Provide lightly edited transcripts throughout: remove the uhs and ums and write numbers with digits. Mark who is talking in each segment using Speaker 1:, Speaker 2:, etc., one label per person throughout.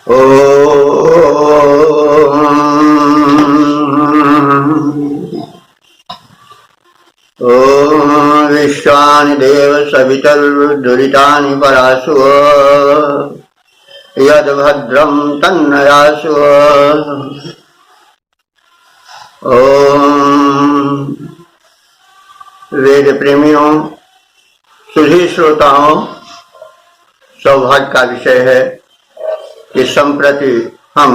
Speaker 1: ॐ विश्वानि देव सवितर्दुरितानि परासु यद्भद्रं तन्नयासु। ओम वेद प्रेमियों, सुधी श्रोताओं, सौभाग्य का विषय है कि संप्रति हम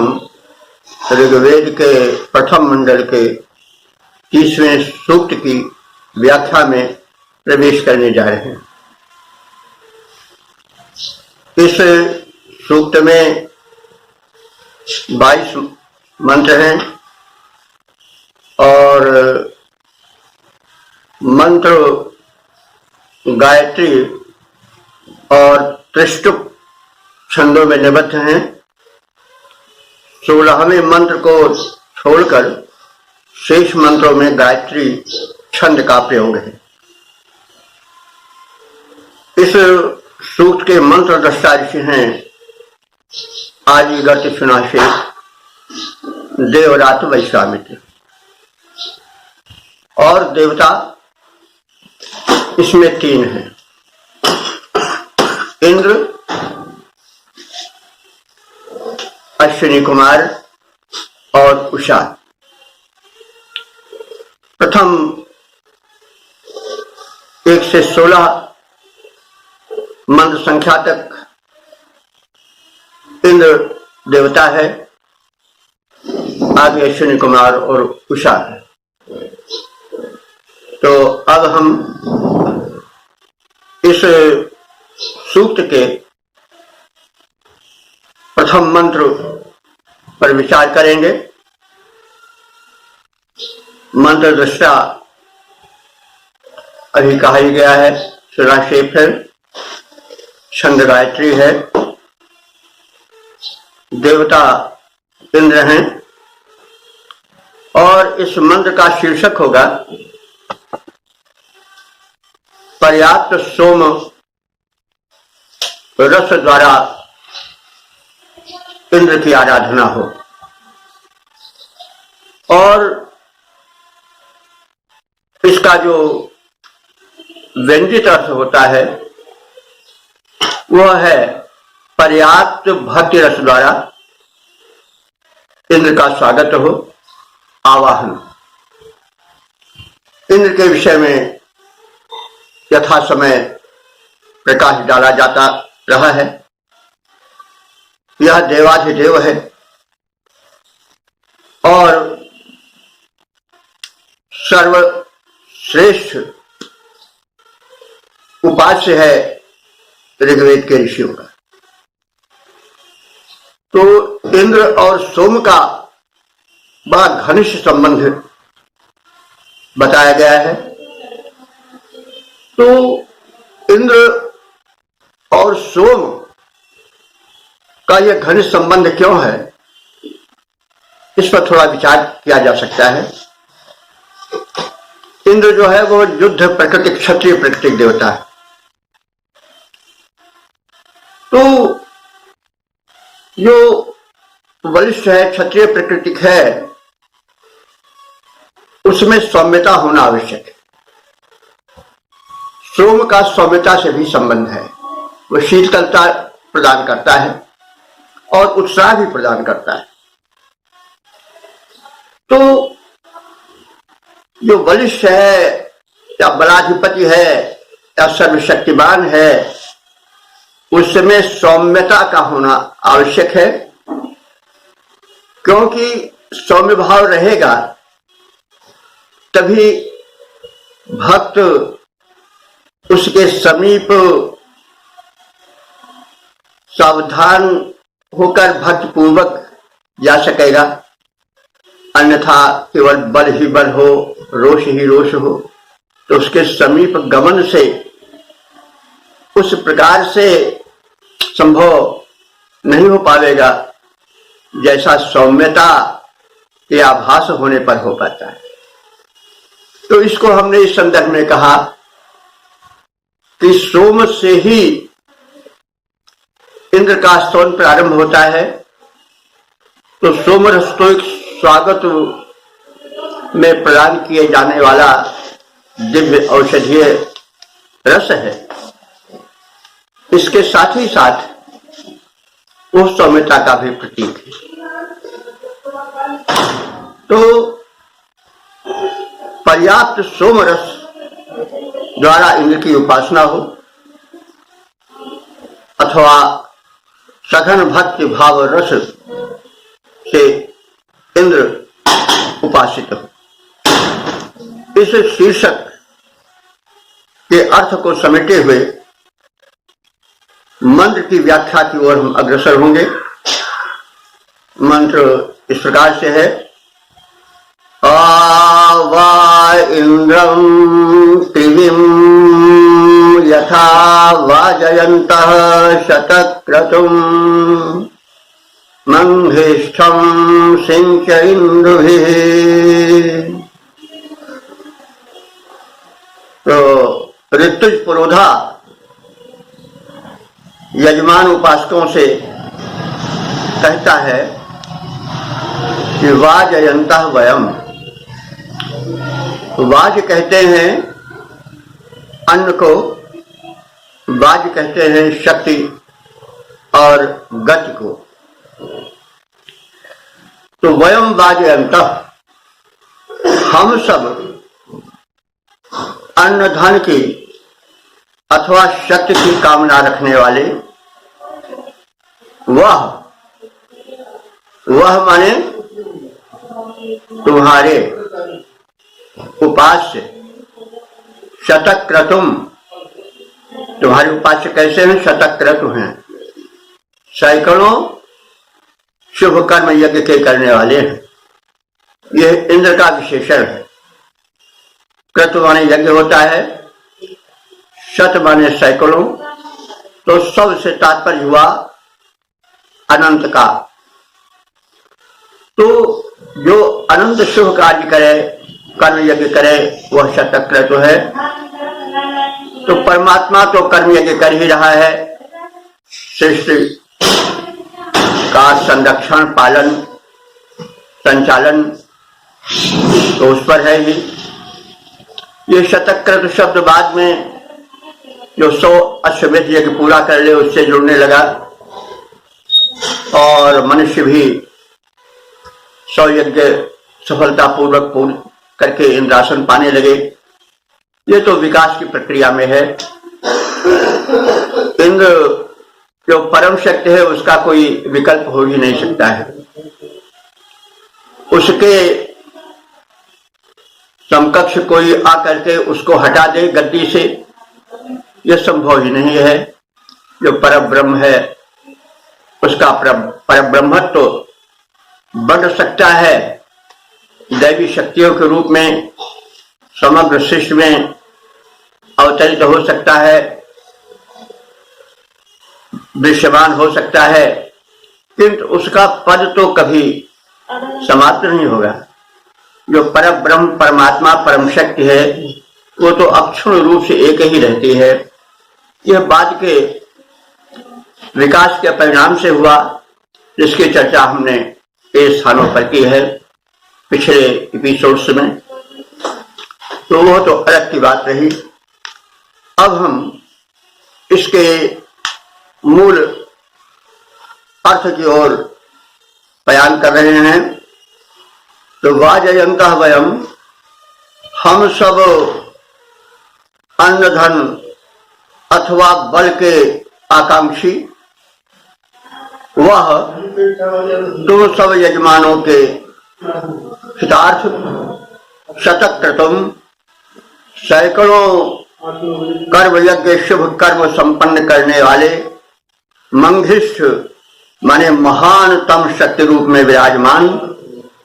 Speaker 1: ऋग्वेद के प्रथम मंडल के 30वें सूक्त की व्याख्या में प्रवेश करने जा रहे हैं। इस सूक्त में 22 मंत्र हैं और मंत्र गायत्री और त्रिष्टुप छंदों में निबद्ध हैं। 16वें मंत्र को छोड़कर शेष मंत्रों में गायत्री छंद का प्रयोग है। इस सूक्त के मंत्र दृष्टा ऋषि हैं आदिगत सुनाशे, देवरात, वैश्वामित्र और देवता इसमें 3 हैं, इंद्र, अश्विनी कुमार और उषा। प्रथम 1 से 16 मंत्र संख्या तक इंद्र देवता है, आगे अश्विनी कुमार और उषा है। तो अब हम इस सूक्त के प्रथम मंत्र पर विचार करेंगे। मंत्र दृष्टा अभी कहा ही गया है, सुराशेफ है, छंद गायत्री है, देवता इंद्र हैं और इस मंत्र का शीर्षक होगा पर्याप्त सोम रस द्वारा इंद्र की आराधना हो। और इसका जो व्यंजित अर्थ होता है वह है पर्याप्त भक्ति रस द्वारा इंद्र का स्वागत हो, आवाहन। इंद्र के विषय में यथा समय प्रकाश डाला जाता रहा है। यह देवाधिदेव है और सर्वश्रेष्ठ उपास्य है ऋग्वेद के ऋषियों का। तो इंद्र और सोम का बड़ा घनिष्ठ संबंध बताया गया है। तो इंद्र और सोम का यह घनिष्ठ संबंध क्यों है, इस पर थोड़ा विचार किया जा सकता है। इंद्र जो है वो युद्ध प्रकृति, क्षत्रिय प्रकृति देवता है। तो जो वरिष्ठ है, क्षत्रिय प्रकृति है, उसमें सौम्यता होना आवश्यक है। सोम का सौम्यता से भी संबंध है। वह शीतलता प्रदान करता है और उत्साह भी प्रदान करता है। तो जो बलिष्ठ है या बलाधिपति है या सर्वशक्तिमान है, उसमें सौम्यता का होना आवश्यक है, क्योंकि सौम्य भाव रहेगा तभी भक्त उसके समीप सावधान होकर भक्ति पूर्वक जा सकेगा। अन्यथा केवल बल ही बल हो, रोष ही रोष हो, तो उसके समीप गमन से उस प्रकार से संभव नहीं हो पाएगा जैसा सौम्यता के आभास होने पर हो पाता है। तो इसको हमने इस संदर्भ में कहा कि सोम से ही इंद्र का स्तवन प्रारंभ होता है तो सोमरस तो एक स्वागत में प्रदान किए जाने वाला दिव्य औषधीय रस है। इसके साथ ही साथ वो सौम्यता का भी प्रतीक है। तो पर्याप्त सोमरस द्वारा इंद्र की उपासना हो अथवा सघन भक्ति भाव रस से इंद्र उपासित हो, इस शीर्षक के अर्थ को समेटे हुए मंत्र की व्याख्या की ओर हम अग्रसर होंगे। मंत्र इस प्रकार से है। आवा इंद्रम पृथिवीं यथा वाजयन्तः शतक्रतुम् मंघिष्ठं सिंचयिन्दुभिः। तो ऋतुज पुरोधा यजमान उपासकों से कहता है कि वाजयन्तः वयम। वाज कहते हैं अन्न को, वाज कहते हैं शक्ति और गति को। तो वयम वाजयन्तः, हम सब अन्न धन की अथवा शक्ति की कामना रखने वाले, वह माने तुम्हारे उपास्य, शतक्रतुम, तुम्हारे उपास्य कैसे हैं? शतक्रतु हैं, सैकड़ों शुभ कर्म यज्ञ के करने वाले हैं। यह इंद्र का विशेषण है। क्रतु माने यज्ञ होता है, शत माने सैकड़ों, तो सबसे तात्पर्य हुआ अनंत का। तो जो अनंत शुभ कार्य करे, कर्म यज्ञ करे, वह शतक्रतु है। तो परमात्मा तो कर्म यज्ञ कर ही रहा है, सृष्टि का संरक्षण, पालन, संचालन तो उस पर है ही। ये शतक्रतु शब्द बाद में जो 100 अश्वमेध यज्ञ पूरा कर ले उससे जुड़ने लगा, और मनुष्य भी 100 यज्ञ सफलतापूर्वक पूर्ण करके इंद्रासन पाने लगे। ये तो विकास की प्रक्रिया में है। इंद्र जो परम शक्ति है उसका कोई विकल्प हो ही नहीं सकता है। उसके समकक्ष कोई आकर के उसको हटा दे गद्दी से, यह संभव ही नहीं है। जो परब्रह्म है उसका परब्रह्मत्व तो बढ़ सकता है, दैवी शक्तियों के रूप में समग्र सृष्टि में अवतरित हो सकता है, दृश्यमान हो सकता है, किंतु उसका पद तो कभी समाप्त नहीं होगा। जो परब्रह्म परमात्मा परम शक्ति है वो तो अक्षुण रूप से एक ही रहती है। यह बाद के विकास के परिणाम से हुआ, जिसकी चर्चा हमने कई स्थानों पर की है पिछले एपिसोड्स में। तो वो तो अलग की बात रही। अब हम इसके मूल अर्थ की ओर बयान कर रहे हैं। तो वाजयन्तः वयम, हम सब अन्न धन अथवा बल के आकांक्षी, वह तुम सब यजमानों के हितार्थ, शतक्रतुम, सैकड़ों कर्म यज्ञ शुभ कर्म संपन्न करने वाले, मंघिष्ठ माने महानतम शक्ति रूप में विराजमान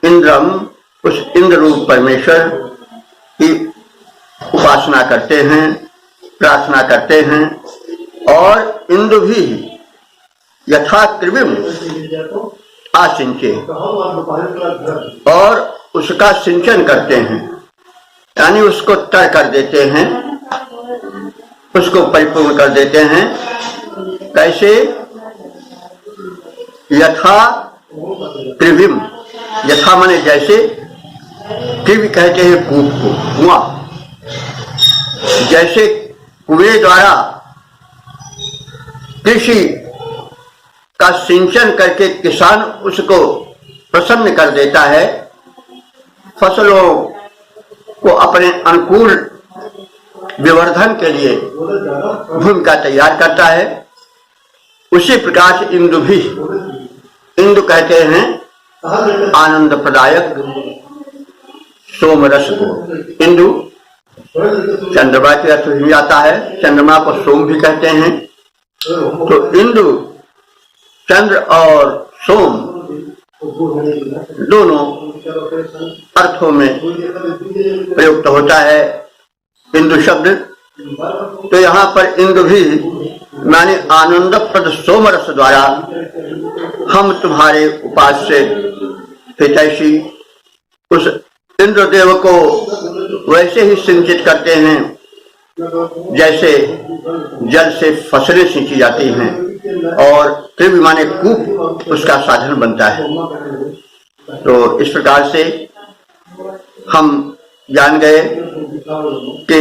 Speaker 1: इंद्रम, उस इंद्र रूप परमेश्वर की उपासना करते हैं, प्रार्थना करते हैं। और इंद्र भी यथा कृमिम आसिंचे, और उसका सिंचन करते हैं, यानी उसको तर कर देते हैं, उसको परिपूर्ण कर देते हैं। कैसे? यथा त्रिविम, यथा माने जैसे, त्रिव कहते हैं कूप को, कुआं। जैसे कुएं द्वारा कृषि का सिंचन करके किसान उसको प्रसन्न कर देता है, फसलों को अपने अनुकूल विवर्धन के लिए भूमिका तैयार करता है, उसी प्रकार से इंदु भी, इंदु कहते हैं आनंद प्रदायक सोम रस को। इंदु चंद्रमा के अर्थ भी आता है, चंद्रमा को सोम भी कहते हैं। तो इंदु चंद्र और सोम दोनों अर्थों में प्रयुक्त होता है इंदु शब्द। तो यहाँ पर इंदु भी माने आनंदप्रद सोमरस द्वारा हम तुम्हारे उपास्य हितैषी उस इंद्रदेव को वैसे ही सिंचित करते हैं जैसे जल से फसलें सिंची जाती हैं, और त्रिव माने कूप उसका साधन बनता है। तो इस प्रकार से हम जान गए कि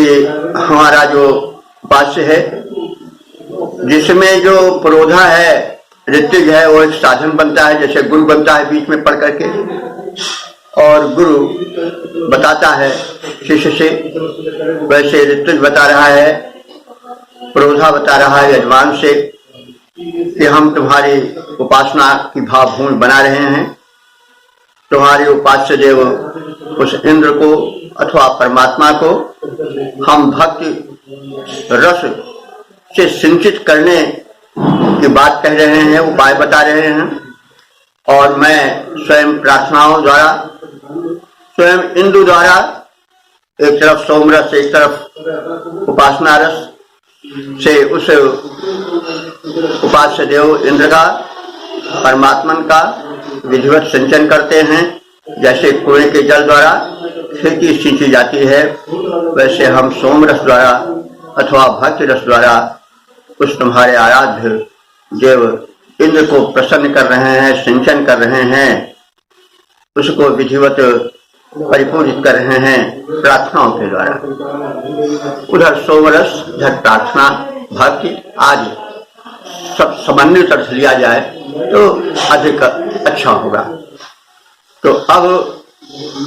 Speaker 1: हमारा जो उपास्य है, जिसमें जो पुरोधा है, ऋत्विज है, वो एक साधन बनता है, जैसे गुरु बनता है बीच में पढ़ करके, और गुरु बताता है शिष्य से, वैसे ऋत्विज बता रहा है, पुरोधा बता रहा है यजमान से कि हम तुम्हारी उपासना की भावभूमि बना रहे हैं। तुम्हारे उपास्य देव उस इंद्र को अथवा परमात्मा को हम भक्ति रस से सिंचित करने की बात कह रहे हैं, उपाय बता रहे हैं। और मैं स्वयं प्रार्थनाओं द्वारा, स्वयं इंदु द्वारा, एक तरफ सोमरस, एक तरफ उपासना रस से उस उपास्य देव इंद्र का, परमात्मन का विधिवत सिंचन करते हैं। जैसे कुएं के जल द्वारा खेती सींची जाती है, वैसे हम सोमरस द्वारा अथवा भक्ति रस द्वारा उस तुम्हारे आराध्य देव इंद्र को प्रसन्न कर रहे हैं, सिंचन कर रहे हैं, उसको विधिवत परिपूरित कर रहे हैं प्रार्थनाओं के द्वारा। उधर सोमरस, इधर प्रार्थना, भक्ति आदि सब समन्वित अर्थ लिया जाए तो अधिक अच्छा होगा। तो अब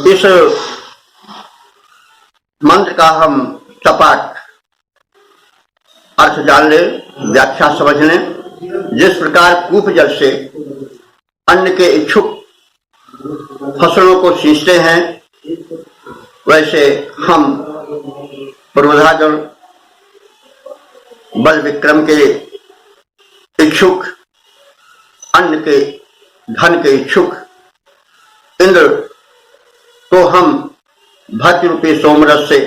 Speaker 1: इस मंत्र का हम सपाट अर्थ जान ले, व्याख्या समझ लें। जिस प्रकार कूप जल से अन्न के इच्छुक फसलों को सींचते हैं, वैसे हम पुरोधागण बल विक्रम के इच्छुक, अन्न के, धन के इच्छुक इंद्र को हम भक्ति रूपी सोमरस से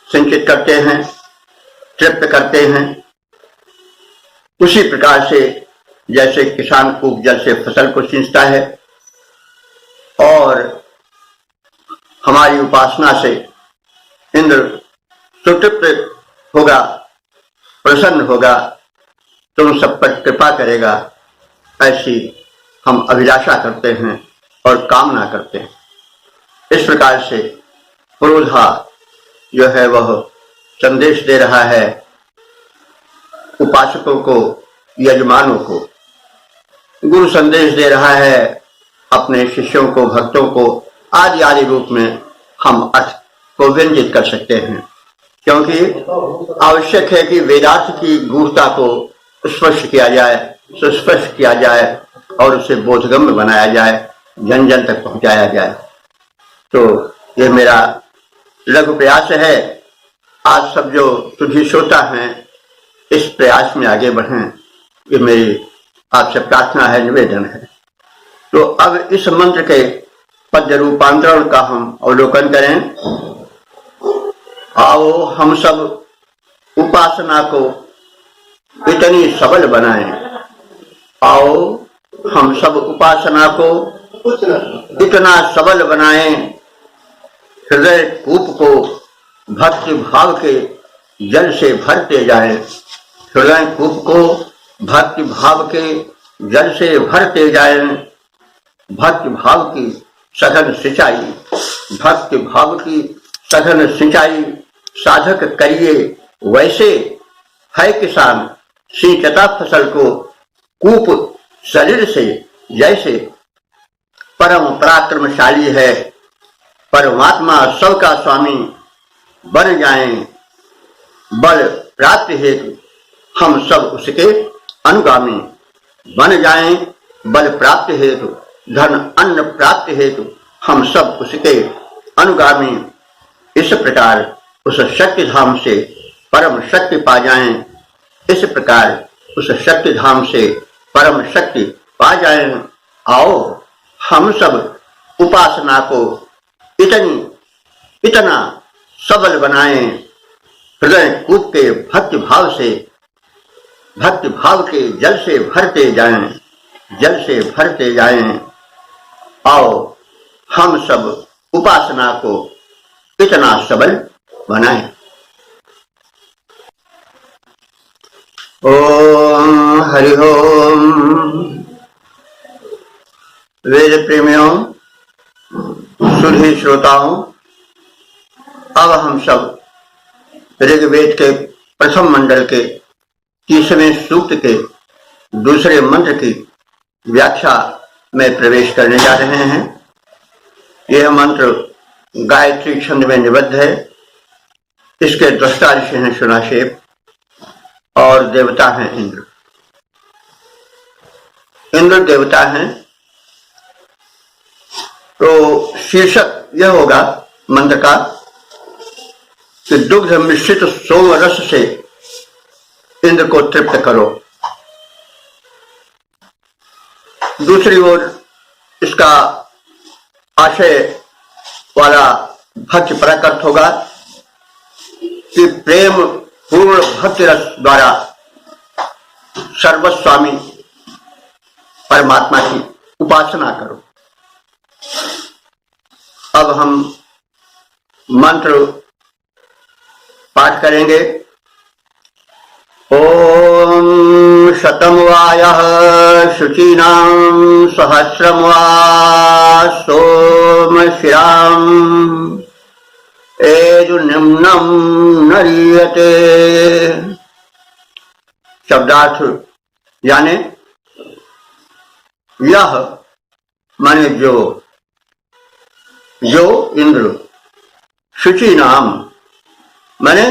Speaker 1: सिंचित करते हैं, तृप्त करते हैं। उसी प्रकार से जैसे किसान कूप जल से फसल को सींचता है, और हमारी उपासना से इंद्र सुतृप्त होगा, प्रसन्न होगा, तुम सब पर कृपा करेगा, ऐसी हम अभिलाषा करते हैं और कामना करते हैं। इस प्रकार से पुरोधा जो है वह संदेश दे रहा है उपासकों को, यजमानों को। गुरु संदेश दे रहा है अपने शिष्यों को, भक्तों को। आदि आदि रूप में हम अर्थ को व्यंजित कर सकते हैं, क्योंकि आवश्यक है कि वेदार्थ की गूढ़ता को स्पष्ट किया जाए, सुस्पष्ट किया जाए, और उसे बोधगम्य बनाया जाए, जन जन तक पहुंचाया जाए। तो ये मेरा लघु प्रयास है। आज सब जो तुझी श्रोता हैं, इस प्रयास में आगे बढ़ें, ये मेरी आपसे प्रार्थना है, निवेदन है। तो अब इस मंत्र के पद्य रूपांतरण का हम अवलोकन करें। आओ हम सब उपासना को इतनी सबल बनाएं, आओ हम सब उपासना को इतना सबल बनाएं, हृदय कूप को भक्ति भाव के जल से भरते जाएं, हृदय कूप को भक्ति भाव के जल से भरते जाएं, भक्ति भाव की सघन सिंचाई, भक्ति भाव की सघन सिंचाई साधक करिए वैसे, है किसान सिंचता फसल को कूप शरीर से जैसे। परम पराक्रमशाली है परमात्मा सबका स्वामी, बन जाएं बल प्राप्ति हेतु हम सब उसके अनुगामी, बन जाएं बल प्राप्ति हेतु धन अन्न प्राप्ति हेतु हम सब उसके अनुगामी। इस प्रकार उस शक्ति धाम से परम शक्ति पा जाएं, इस प्रकार उस शक्ति धाम से परम शक्ति पा जाएं। आओ हम सब उपासना को इतना सबल बनाएं, हृदय कूप के भक्ति भाव से, भक्ति भाव के जल से भरते जाएं, जल से भरते जाएं। आओ हम सब उपासना को इतना सबल बनाएं। ओम हरि ओम। वेद प्रेमियों, सुधी श्रोताओं, अब हम सब ऋग्वेद के प्रथम मंडल के 30वें सूक्त के दूसरे मंत्र की व्याख्या में प्रवेश करने जा रहे हैं। यह मंत्र गायत्री छंद में निबद्ध है। इसके दृष्टा ऋषि हैं सुनाशेप और देवता हैं इंद्र। इंद्र देवता हैं। तो शीर्षक यह होगा मंत्र का कि दुग्ध मिश्रित सोम रस से इंद्र को तृप्त करो। दूसरी ओर इसका आशय वाला भक्ति प्रकट होगा कि प्रेम पूर्ण भक्ति रस द्वारा सर्वस्वामी परमात्मा की उपासना करो। अब हम मंत्र पाठ करेंगे। ओम शतम वायः शुचीनां सहस्रम वा सोम शिराम एजुनिम्नं नरीयते। शब्दार्थ यानी यह माने जो इंद्र, शुचि नाम माने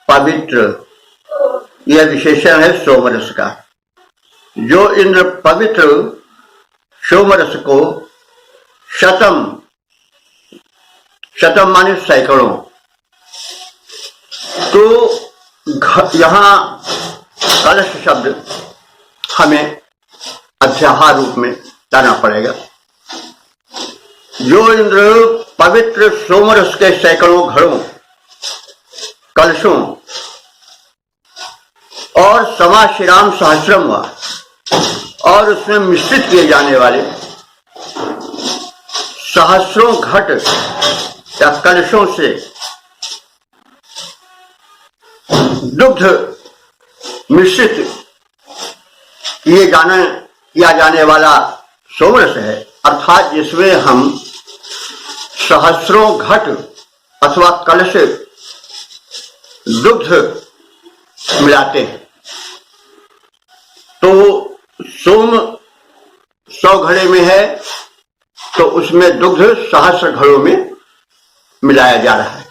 Speaker 1: पवित्र, यह विशेषण है सोमरस का। जो इंद्र पवित्र सोमरस को शतम, शतम माने सैकड़ों, तो यहां कलश शब्द हमें अध्याहार रूप में लाना पड़ेगा। जो इंद्र पवित्र सोमरस के सैकड़ों घड़ों, कलशों और सवा श्रीराम सहस्रम वा और उसमें मिश्रित किए जाने वाले सहस्रों घट या कलशों से दुग्ध मिश्रित किया जाने वाला सोमरस है, अर्थात जिसमें हम सहस्रों घट अथवा कलश दुग्ध मिलाते हैं। तो सोम 100 घड़े में है तो उसमें दुग्ध सहस्र घड़ों में मिलाया जा रहा है।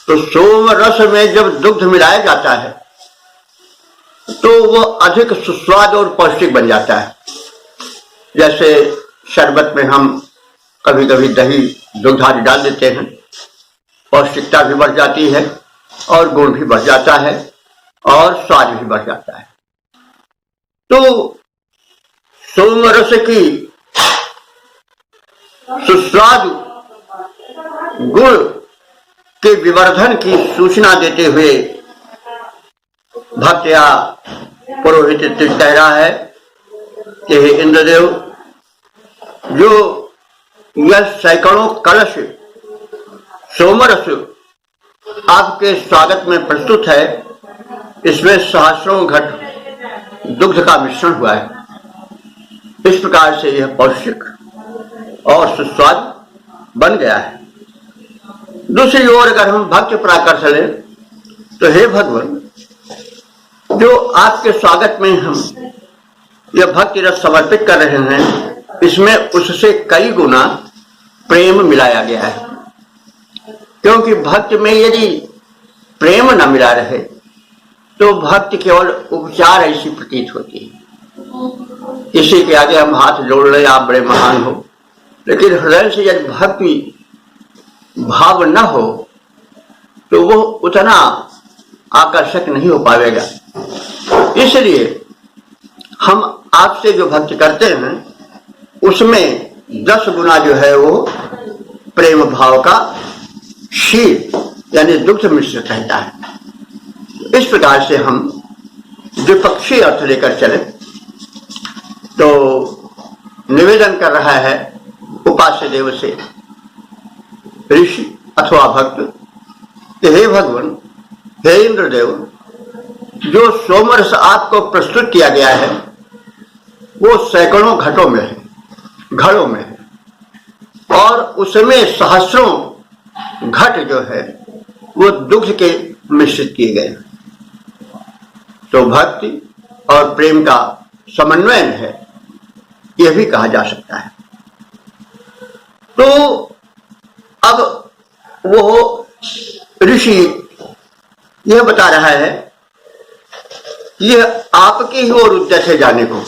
Speaker 1: तो सोम रस में जब दुग्ध मिलाया जाता है तो वह अधिक सुस्वाद और पौष्टिक बन जाता है। जैसे शरबत में हम कभी कभी दही दुग्ध आदि डाल देते हैं, पौष्टिकता भी बढ़ जाती है और गुण भी बढ़ जाता है और स्वाद भी बढ़ जाता है। तो सोम रस की सुस्वाद गुण के विवर्धन की सूचना देते हुए भक्त या पुरोहित कह रहा है कि हे इंद्रदेव, जो यह सैकड़ों कलश सोमरस आपके स्वागत में प्रस्तुत है, इसमें सहस्रों घट दुग्ध का मिश्रण हुआ है। इस प्रकार से यह पौष्टिक और सुस्वाद बन गया है। दूसरी ओर अगर हम भक्ति प्राकर्ष लें तो हे भगवान, जो आपके स्वागत में हम यह भक्ति रस समर्पित कर रहे हैं, इसमें उससे कई गुना प्रेम मिलाया गया है। क्योंकि भक्ति में यदि प्रेम न मिला रहे तो भक्ति केवल उपचार ऐसी प्रतीत होती है। किसी के आगे हम हाथ जोड़ ले, आप बड़े महान हो, लेकिन हृदय से यदि भक्ति भाव न हो तो वो उतना आकर्षक नहीं हो पाएगा। इसलिए हम आपसे जो भक्ति करते हैं उसमें 10 गुना जो है वो प्रेम भाव का क्षीर यानी दुग्ध मिश्रित रहता है। इस प्रकार से हम द्विपक्षीय अर्थ लेकर चले तो निवेदन कर रहा है उपास्य देव से ऋषि अथवा भक्त, हे भगवान, हे इंद्रदेव, जो सोमरस आपको प्रस्तुत किया गया है वो सैकड़ों घटों में है, घड़ों में है, और उसमें सहस्रों घट जो है वो दुग्ध के मिश्रित किए गए। तो भक्ति और प्रेम का समन्वय है, यह भी कहा जा सकता है। तो अब वो ऋषि यह बता रहा है कि यह आपकी ही ओर उद्देश्य है जाने को।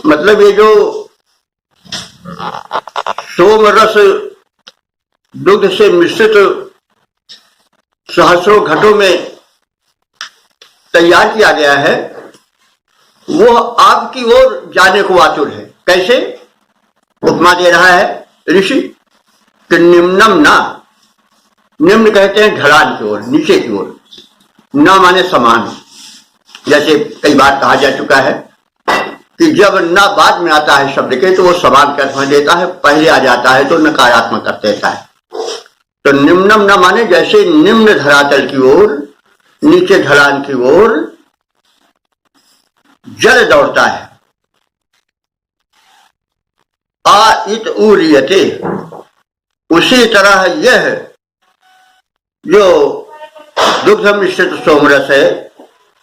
Speaker 1: मतलब ये जो सोम रस दुग्ध से मिश्रित सहस्रों घटों में तैयार किया गया है, वो आपकी ओर जाने को आतुर है। कैसे? उपमा दे रहा है ऋषि कि निम्नम ना, निम्न कहते हैं ढलान की ओर, नीचे की ओर, न माने समान। जैसे कई बार कहा जा चुका है कि जब न बाद में आता है शब्द के तो वो समान का अर्थ देता है, पहले आ जाता है तो नकारात्मक अर्थ देता है। तो निम्नम न माने जैसे निम्न धरातल की ओर, नीचे ढलान की ओर जल दौड़ता है, आ इत उरियते, उसी तरह यह जो दुग्ध मिश्रित सोमरस है,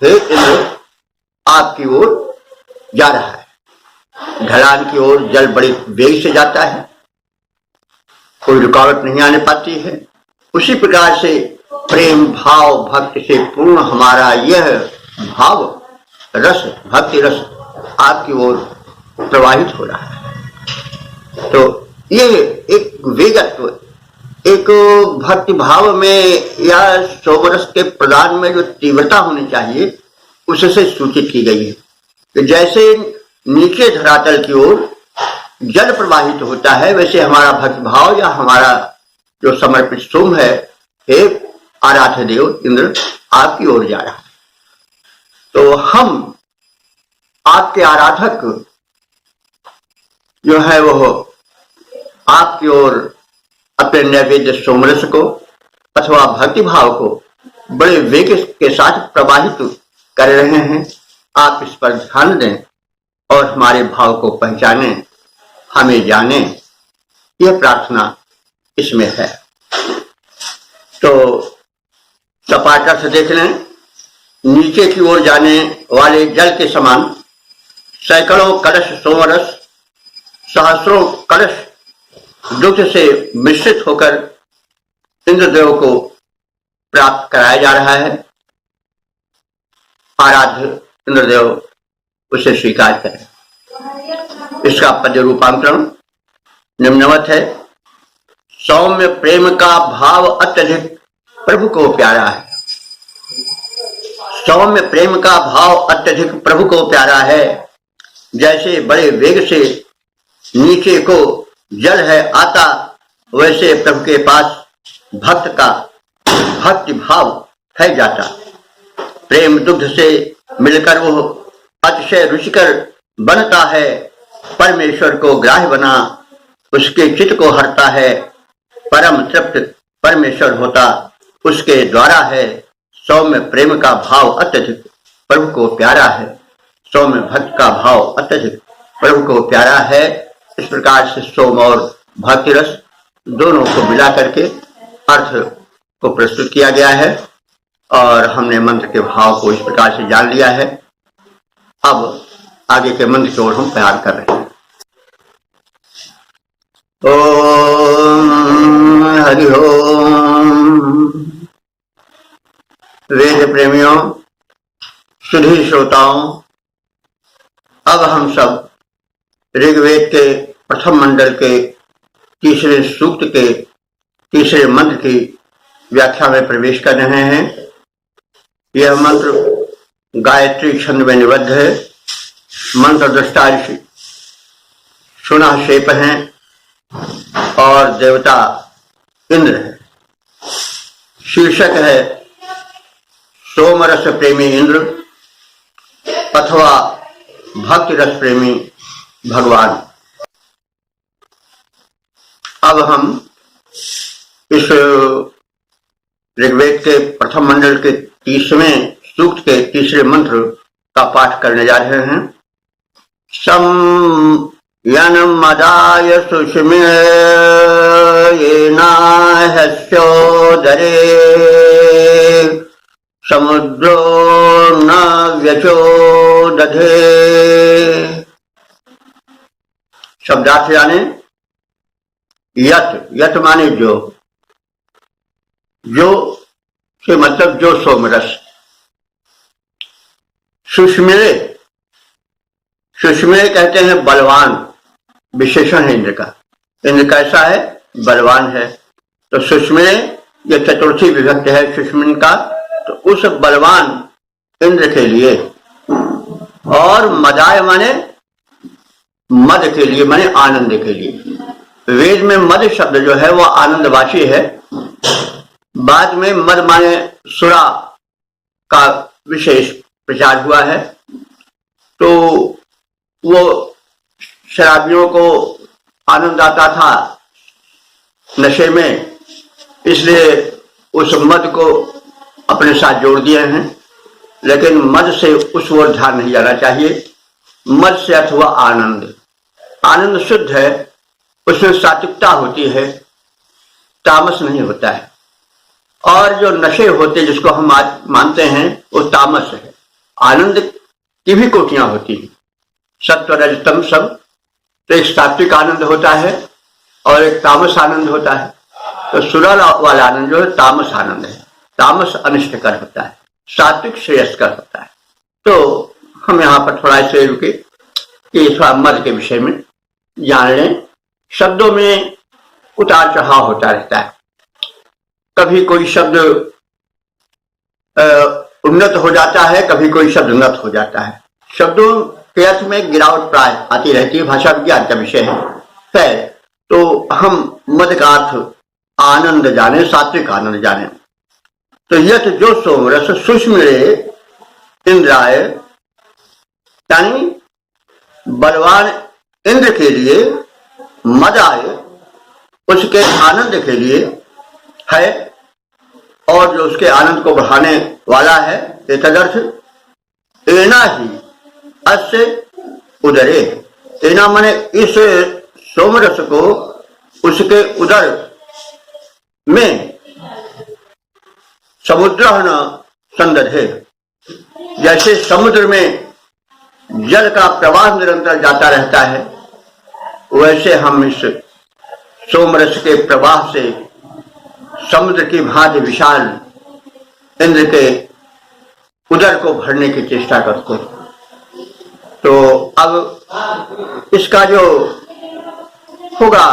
Speaker 1: हे इंद्र, आपकी ओर जा रहा है। ढलान की ओर जल बड़े वेग से जाता है, कोई रुकावट नहीं आने पाती है। उसी प्रकार से प्रेम भाव भक्ति से पूर्ण हमारा यह भाव रस, भक्ति रस आपकी ओर प्रवाहित हो रहा है। तो यह एक वेगत्व, एक भक्ति भाव में या सोमरस के प्रदान में जो तीव्रता होनी चाहिए उससे सूचित की गई है कि जैसे नीचे धरातल की ओर जल प्रवाहित होता है, वैसे हमारा भक्ति भाव या हमारा जो समर्पित सोम है, हे आराध्य देव इंद्र, आपकी ओर जा रहा है। तो हम आपके आराधक जो है वो आपकी ओर अपने नैवेद्य सोमरस को अथवा भक्ति भाव को बड़े वेग के साथ प्रवाहित कर रहे हैं। आप इस पर ध्यान दें और हमारे भाव को पहचाने, हमें जाने, यह प्रार्थना इसमें है। तो सपाट अर्थ देख लें, नीचे की ओर जाने वाले जल के समान सैकड़ों कलश सोमरस, सहस्रों कलश दुग्ध से मिश्रित होकर इंद्रदेव को प्राप्त कराया जा रहा है। आराध्य इंद्रदेव उसे स्वीकार करें। इसका पद्य रूपांतरण निम्नवत है। सौम्य प्रेम का भाव अत्यधिक प्रभु को प्यारा है। सौम्य प्रेम का भाव अत्यधिक प्रभु को प्यारा है। जैसे बड़े वेग से नीचे को जल है आता, वैसे प्रभु के पास भक्त का भक्ति भाव है जाता। प्रेम दुग्ध से मिलकर वो अतिशय रुचिकर बनता है। परमेश्वर को ग्राह्य बना उसके चित्त को हरता है। परम तृप्त परमेश्वर होता उसके द्वारा है। सौम्य प्रेम का भाव अत्यधिक प्रभु को प्यारा है। सौम्य भक्त का भाव अत्यधिक प्रभु को प्यारा है। इस प्रकार से सोम और भक्ति रस दोनों को मिला करके अर्थ को प्रस्तुत किया गया है और हमने मंत्र के भाव को इस प्रकार से जान लिया है। अब आगे के मंत्र की ओर हम प्रयास कर रहे हैं। ओम हरि ओम। वेद प्रेमियों, सुधी श्रोताओं, अब हम सब ऋग्वेद के प्रथम मंडल के तीसरे सूक्त के तीसरे मंत्र की व्याख्या में प्रवेश कर रहे हैं। यह मंत्र गायत्री छंद में निबद्ध है। मंत्र दृष्टा ऋषि सुनाशेप हैं और देवता इंद्र है। शीर्षक है सोमरस प्रेमी इंद्र अथवा भक्ति रस प्रेमी भगवान। अब हम इस ऋग्वेद के प्रथम मंडल के 30वें सूक्त के तीसरे मंत्र का पाठ करने जा रहे हैं। सम यन्मदाय सुषमे येनाह्योदरे समुद्रो न व्यचोदधे। शब्दार्थ यानी यत, यत माने जो से मतलब जो सोमरस। सुषमेय, सुषमेय कहते हैं बलवान, विशेषण है इंद्र का। इंद्र कैसा है? बलवान है। तो सुषमेय ये चतुर्थी विभक्त है सुषमिन का, तो उस बलवान इंद्र के लिए। और मदाय माने मद के लिए, माने आनंद के लिए। वेद में मद शब्द जो है वह आनंदवाची है। बाद में मद माने सुरा का विशेष प्रचार हुआ है। तो वो शराबियों को आनंद आता था नशे में, इसलिए उस मद को अपने साथ जोड़ दिए हैं। लेकिन मद से उस ओर ध्यान नहीं जाना चाहिए। मद से अर्थ हुआ आनंद। आनंद शुद्ध है, उसमें सात्विकता होती है, तामस नहीं होता है। और जो नशे होते जिसको हम आज मानते हैं वो तामस है। आनंद की भी कोटियां होती हैं, सत्व रजतम सब। तो एक सात्विक आनंद होता है और एक तामस आनंद होता है। तो सुरा वाला आनंद जो है तामस आनंद है। तामस अनिष्टकर होता है, सात्विक श्रेयस्कर होता है। तो हम यहाँ पर थोड़ा से रुके कि थोड़ा मद के विषय में जान लें। शब्दों में उतार चढ़ाव होता रहता है। कभी कोई शब्द उन्नत हो जाता है, कभी कोई शब्द उन्नत हो जाता है। शब्दों के अर्थ में गिरावट प्राय आती रहती है, भाषा विज्ञान का विषय है। तो हम मद का अर्थ आनंद जाने, सात्विक आनंद जाने। तो यत जो सोमरस सुषमिरे इंद्राय, यानी बलवान इंद्र के लिए, मदाय उसके आनंद के लिए है, और जो उसके आनंद को बढ़ाने वाला है। ये तदर्थ एना ही अस्य उदरे। एना माने इस सोमरस को उसके उदर में समुद्र न संदधे। जैसे समुद्र में जल का प्रवाह निरंतर जाता रहता है, वैसे हम इस सोमरस के प्रवाह से समुद्र की भांति विशाल इंद्र के उदर को भरने की चेष्टा करते हैं। तो अब इसका जो होगा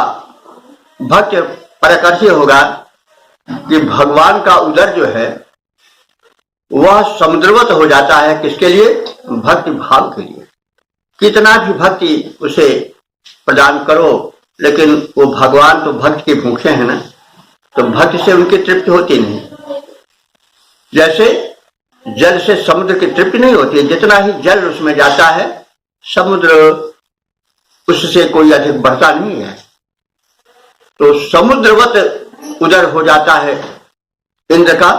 Speaker 1: भक्त परकर्षी होगा कि भगवान का उदर जो है वह समुद्रवत हो जाता है। किसके लिए? भक्ति भाव के लिए। कितना भी भक्ति उसे प्रदान करो, लेकिन वो भगवान तो भक्त के भूखे हैं ना, तो भक्ति से उनकी तृप्ति होती नहीं। जैसे जल से समुद्र की तृप्ति नहीं होती है, जितना ही जल उसमें जाता है समुद्र उससे कोई अधिक बढ़ता नहीं है। तो समुद्रवत उदर हो जाता है इंद्र का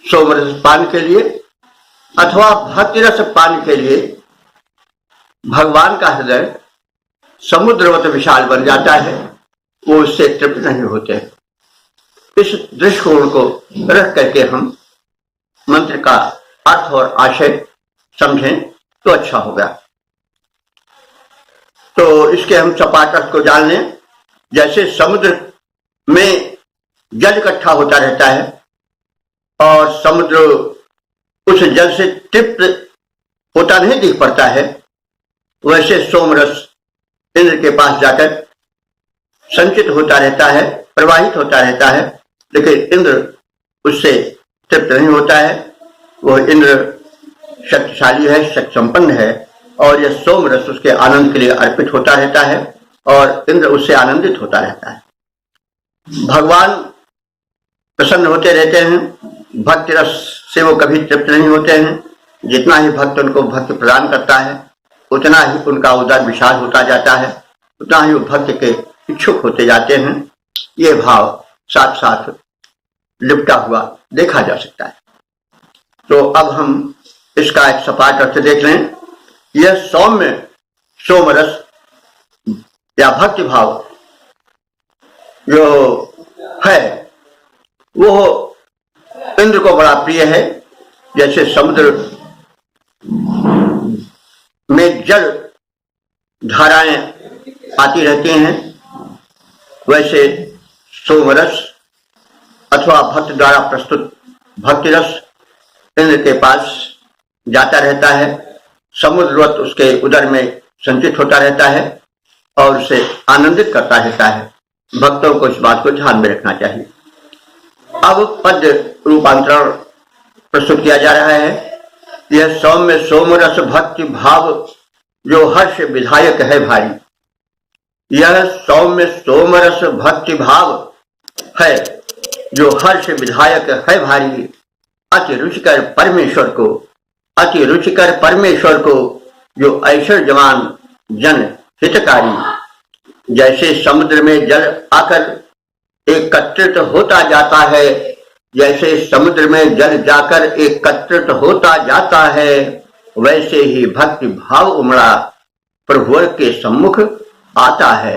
Speaker 1: सोमरस पान के लिए। अथवा भक्ति रस पाने के लिए भगवान का हृदय समुद्रवत विशाल बन जाता है, वो उससे तृप्त नहीं होते। इस दृष्टिकोण को रख करके हम मंत्र का अर्थ और आशय समझें तो अच्छा होगा। तो इसके हम सपाट अर्थ को जान लें। जैसे समुद्र में जल इकट्ठा होता रहता है और समुद्र उस जल से तृप्त होता नहीं दिख पड़ता है, वैसे सोमरस इंद्र के पास जाकर संचित होता रहता है, प्रवाहित होता रहता है, लेकिन इंद्र उससे तृप्त नहीं होता है। वह इंद्र शक्तिशाली है, शक्ति संपन्न है और यह सोमरस उसके आनंद के लिए अर्पित होता रहता है और इंद्र उससे आनंदित होता रहता है। भगवान प्रसन्न होते रहते हैं, भक्ति रस से वो कभी तृप्त नहीं होते हैं। जितना ही भक्त उनको भक्ति प्रदान करता है उतना ही उनका उदर विशाल होता जाता है, उतना ही वो भक्त के इच्छुक होते जाते हैं। ये भाव साथ साथ लिपटा हुआ देखा जा सकता है। तो अब हम इसका एक सपाट अर्थ देख लें। यह सौम्य सोमरस या भक्ति भाव जो है वो इंद्र को बड़ा प्रिय है। जैसे समुद्र में जल धाराएं आती रहती हैं, वैसे सोमरस अथवा भक्त द्वारा प्रस्तुत भक्ति रस इंद्र के पास जाता रहता है, समुद्रवत उसके उदर में संचित होता रहता है और उसे आनंदित करता रहता है। भक्तों को इस बात को ध्यान में रखना चाहिए। अब पद रूपांतरण प्रस्तुत किया जा रहा है। यह सौम्य सोमरस भक्ति भाव जो हर्ष विधायक है भारी। यह सौम्य सोमरस भक्ति भाव है जो हर्ष विधायक है भारी। अति रुचिकर परमेश्वर को, अति रुचिकर परमेश्वर को जो ऐश्वर्यवान जन हितकारी। जैसे समुद्र में जल आकर एकत्रित होता जाता है, जैसे समुद्र में जल जाकर एकत्रित होता जाता है, वैसे ही भक्ति भाव उमड़ा प्रभुवर के सम्मुख आता है,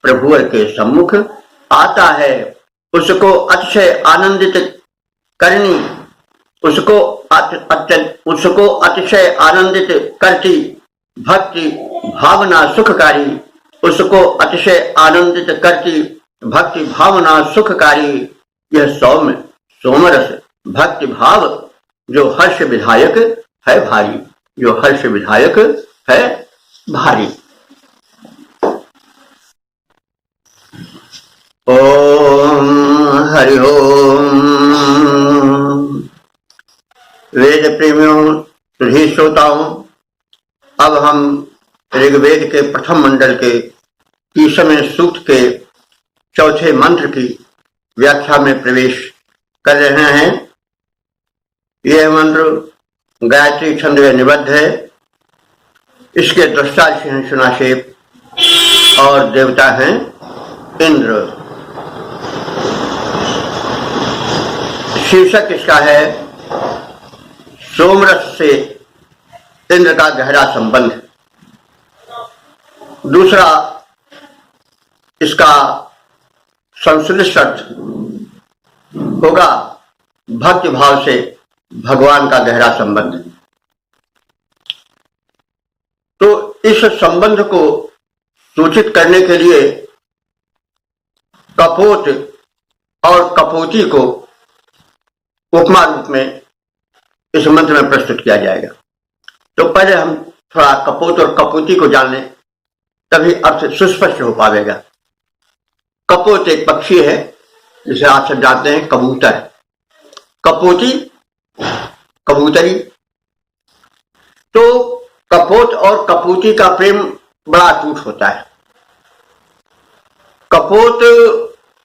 Speaker 1: प्रभुवर के सम्मुख आता है। उसको अतिशय आनंदित करनी, उसको अतिशय आनंदित करती भक्ति भावना सुखकारी, उसको अतिशय आनंदित करती भक्ति भावना सुखकारी। यह सौम्य सोमरस भक्ति भाव जो हर्ष विधायक है भारी, जो हर्ष विधायक है भारी। ओम हरि ओम। वेद प्रेमियों, तुझी श्रोताओं, अब हम ऋग्वेद के प्रथम मंडल के 30वें सूक्त के चौथे मंत्र की व्याख्या में प्रवेश कर रहे हैं। यह मंत्र गायत्री छंद में निबद्ध है। इसके दृष्टा हैं सुनाशेप और देवता हैं इंद्र। शीर्षक इसका है सोमरस से इंद्र का गहरा संबंध। दूसरा इसका संश्लिष्ट अर्थ होगा भक्ति भाव से भगवान का गहरा संबंध। तो इस संबंध को सूचित करने के लिए कपोत और कपोती को उपमा रूप में इस मंत्र में प्रस्तुत किया जाएगा। तो पहले हम थोड़ा कपोत और कपोती को जान लें, तभी अर्थ सुस्पष्ट हो पाएगा। कपोत एक पक्षी है जिसे आप सब जानते हैं कबूतर। कपोती कबूतरी। तो कपोत और कपूती का प्रेम बड़ा अटूट होता है। कपोत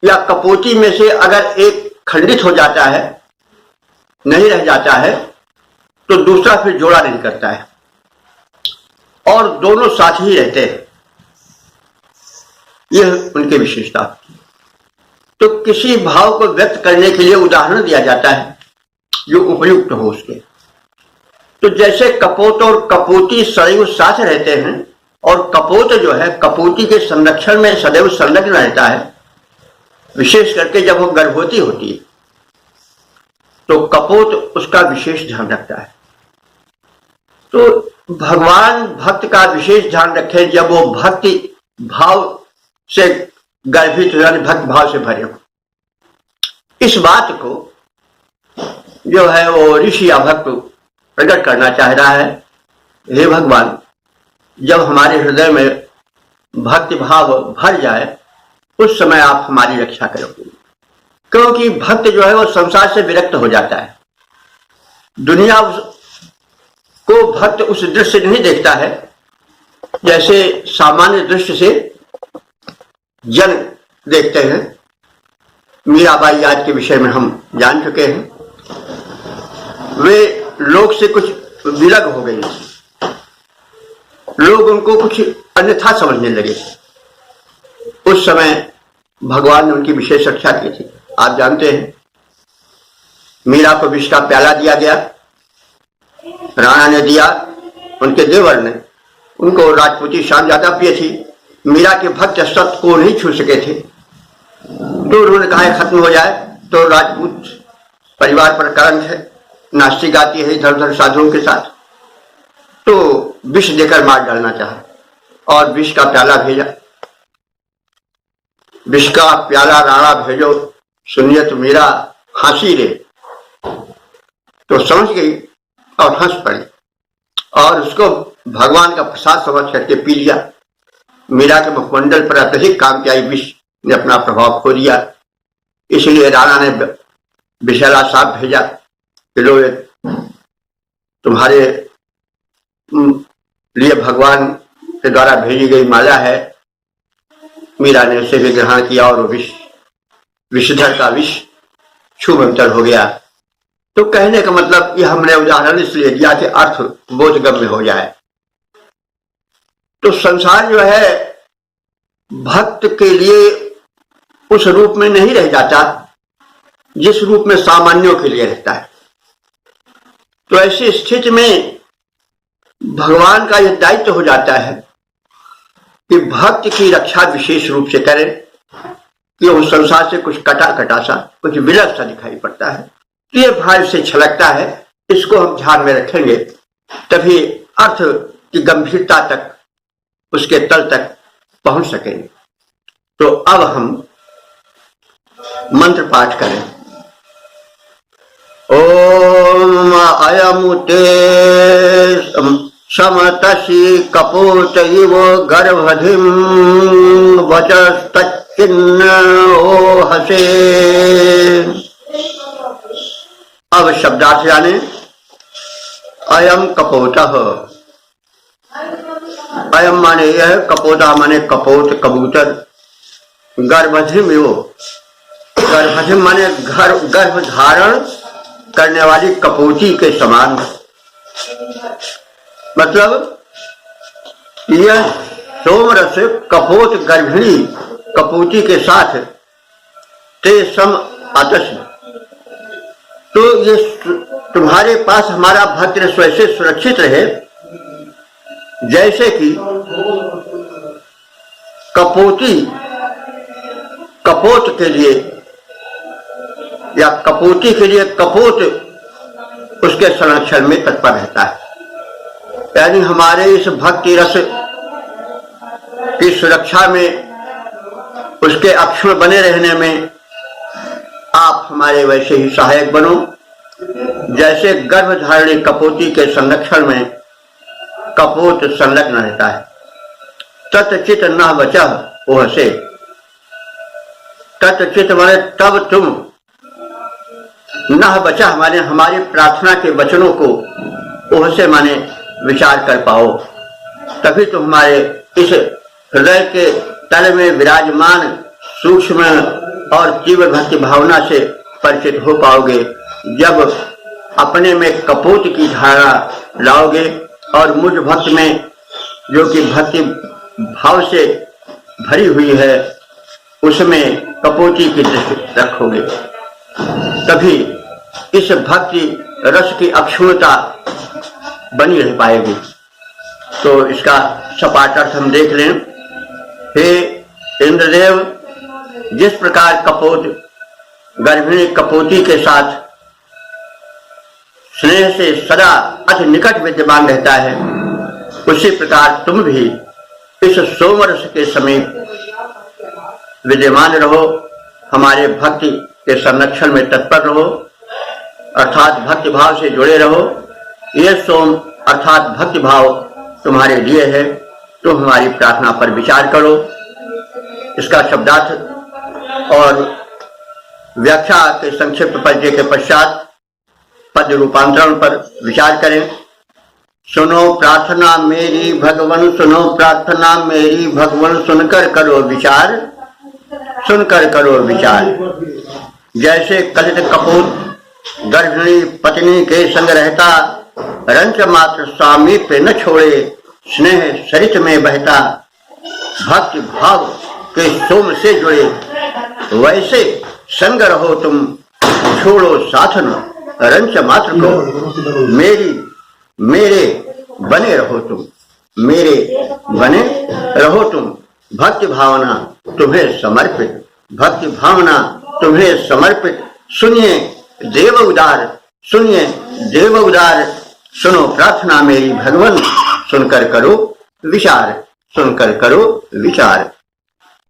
Speaker 1: या कपोती में से अगर एक खंडित हो जाता है, नहीं रह जाता है, तो दूसरा फिर जोड़ा नहीं करता है और दोनों साथ ही रहते हैं। यह उनकी विशेषता। तो किसी भाव को व्यक्त करने के लिए उदाहरण दिया जाता है जो उपयुक्त हो उसके। तो जैसे कपोत और कपोती सदैव साथ रहते हैं, और कपोत जो है कपोती के संरक्षण में सदैव संलग्न रहता है, विशेष करके जब वो गर्भवती होती है तो कपोत उसका विशेष ध्यान रखता है। तो भगवान भक्त का विशेष ध्यान रखे जब वो भक्ति भाव से गर्भित हो, यानी भक्त भाव से भरे हो। इस बात को जो है वो ऋषि या भक्त प्रकट करना चाह रहा है। हे भगवान, जब हमारे हृदय में भक्ति भाव भर जाए उस समय आप हमारी रक्षा करोगे, क्योंकि भक्त जो है वो संसार से विरक्त हो जाता है। दुनिया को भक्त उस दृश्य से नहीं देखता है जैसे सामान्य दृष्टि से जन देखते हैं। मीराबाई आज के विषय में हम जान चुके हैं, वे लोग से कुछ विलग हो गई, लोग उनको कुछ अन्यथा समझने लगे। उस समय भगवान ने उनकी विशेष रक्षा की थी। आप जानते हैं, मीरा को विष का प्याला दिया गया, राणा ने दिया, उनके देवर ने, उनको राजपूती शान ज्यादा प्रिय थी। मीरा के भक्त सत्य को नहीं छू सके थे, तो उन्होंने कहा खत्म हो जाए। तो राजपूत परिवार पर कलंक है, नास्तिक आती है इधर उधर साधुओं के साथ, तो विष देकर मार डालना चाहा और विष का प्याला भेजा। विष का प्याला राणा भेजो, सुनिए तो मीरा हंसी रे, तो समझ गई और हंस पड़ी और उसको भगवान का प्रसाद समझ करके पी लिया। मीरा के मुखमंडल पर अत्यधिक काम की आई विष ने अपना प्रभाव खो दिया। इसलिए राणा ने विषैला साप भेजा कि लो तुम्हारे लिए भगवान के द्वारा भेजी गई माला है। मीरा ने उसे भी ग्रहण किया और विषधर का विष छूमंतर हो गया। तो कहने का मतलब यह हमने उदाहरण इसलिए दिया कि अर्थ बोधगम्य हो जाए। तो संसार जो है भक्त के लिए उस रूप में नहीं रह जाता जिस रूप में सामान्यों के लिए रहता है। तो ऐसी स्थिति में भगवान का यह दायित्व हो जाता है कि भक्त की रक्षा विशेष रूप से करे कि उस संसार से कुछ कटा सा, कुछ विलग सा दिखाई पड़ता है, ये भाव से छलकता है। इसको हम ध्यान में रखेंगे तभी अर्थ की गंभीरता तक, उसके तल तक पहुंच सकेंगे। तो अब हम मंत्र पाठ करें। ओम अयमुते समतसी कपोत इव गर्भधिम वचस्तच्चिन्न ओहसे। अब शब्दार्थ जाने। अयम कपोतः, अयम माने यह, कपोता माने कपोत कबूतर, गर्भधिम इव, गर्भधिम माने गर्भ धारण करने वाली कपोती के समान। मतलब यह सोमरस कपोत गर्भिणी कपोती के साथ ते सम आतस। तो ये तुम्हारे पास हमारा भक्त स्वैसे सुरक्षित रहे जैसे कि कपोती कपोत के लिए या कपोती के लिए कपोत उसके संरक्षण में तत्पर रहता है। यानी हमारे इस भक्ति रस की सुरक्षा में, उसके अक्षुण बने रहने में आप हमारे वैसे ही सहायक बनो जैसे गर्भधारिणी कपोती के संरक्षण में कपोत संलग्न रहता है। तत्चित न बचह ओह से, तत्चित माने तब तुम, न बचा माने हमारी प्रार्थना के वचनों को ओह से माने विचार कर पाओ, तभी तो हमारे इस हृदय के तल में विराजमान सूक्ष्म और तीव्र भक्ति भावना से परिचित हो पाओगे। जब अपने में कपोत की धारणा लाओगे और मुझ भक्त में जो कि भक्ति भाव से भरी हुई है उसमें कपोती की दृष्टि रखोगे, तभी इस भक्ति रस की अक्षुणता बनी रह पाएगी। तो इसका सपाट अर्थ हम देख लें। हे इंद्रदेव, जिस प्रकार कपोत गर्भिणी कपोती के साथ स्नेह से सदा अति निकट विद्यमान रहता है, उसी प्रकार तुम भी इस सोमरस के समीप विद्यमान रहो, हमारे भक्ति के संरक्षण में तत्पर रहो, अर्थात भक्ति भाव से जुड़े रहो। यह सोम अर्थात भक्ति भाव तुम्हारे लिए है, तो हमारी प्रार्थना पर विचार करो। इसका शब्दार्थ और व्याख्या के संक्षिप्त परिचय के पश्चात पद रूपांतरण पर विचार करें। सुनो प्रार्थना मेरी भगवन, सुनो प्रार्थना मेरी भगवन, सुनकर करो विचार, सुनकर करो विचार। जैसे कलित कपूत गर्भिणी पत्नी के संग रहता, रंच मात्र सामीप्य न छोड़े, स्नेह सरित में बहता, भक्ति भाव के सोम से जुड़े, वैसे संग रहो तुम, छोड़ो साथन रंच मात्र को, मेरे बने रहो तुम, मेरे बने रहो तुम। भक्ति भावना तुम्हें समर्पित, भक्ति भावना तुम्हें समर्पित। सुनिए देव उदार, सुनिए देव उदार, सुनो प्रार्थना मेरी भगवन, सुनकर करो विचार, सुनकर करो विचार।